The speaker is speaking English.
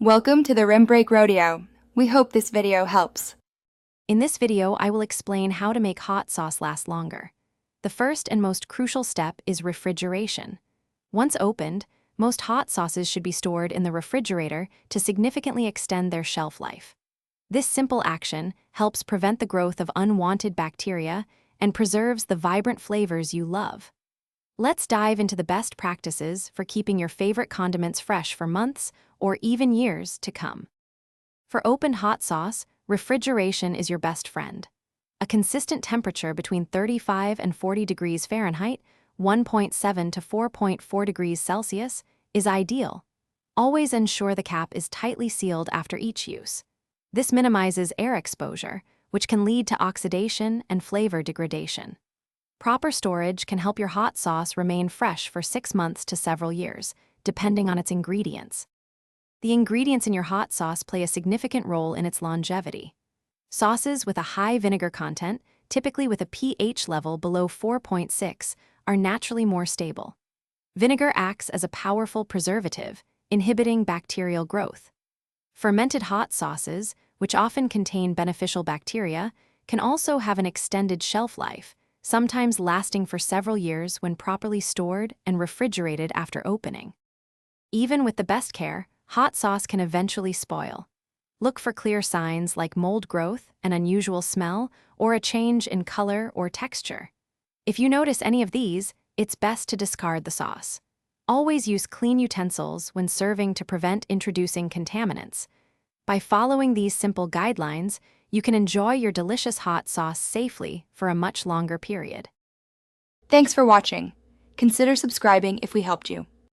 Welcome to the Rim Break Rodeo. We hope this video helps. In this video, I will explain how to make hot sauce last longer. The first and most crucial step is refrigeration. Once opened, most hot sauces should be stored in the refrigerator to significantly extend their shelf life. This simple action helps prevent the growth of unwanted bacteria and preserves the vibrant flavors you love. Let's dive into the best practices for keeping your favorite condiments fresh for months or even years to come. For opened hot sauce, refrigeration is your best friend. A consistent temperature between 35 and 40 degrees Fahrenheit, 1.7 to 4.4 degrees Celsius, is ideal. Always ensure the cap is tightly sealed after each use. This minimizes air exposure, which can lead to oxidation and flavor degradation. Proper storage can help your hot sauce remain fresh for 6 months to several years, depending on its ingredients. The ingredients in your hot sauce play a significant role in its longevity. Sauces with a high vinegar content, typically with a pH level below 4.6, are naturally more stable. Vinegar acts as a powerful preservative, inhibiting bacterial growth. Fermented hot sauces, which often contain beneficial bacteria, can also have an extended shelf life, sometimes lasting for several years when properly stored and refrigerated after opening. Even with the best care, hot sauce can eventually spoil. Look for clear signs like mold growth, an unusual smell, or a change in color or texture. If you notice any of these, it's best to discard the sauce. Always use clean utensils when serving to prevent introducing contaminants. By following these simple guidelines, you can enjoy your delicious hot sauce safely for a much longer period. Thanks for watching. Consider subscribing if we helped you.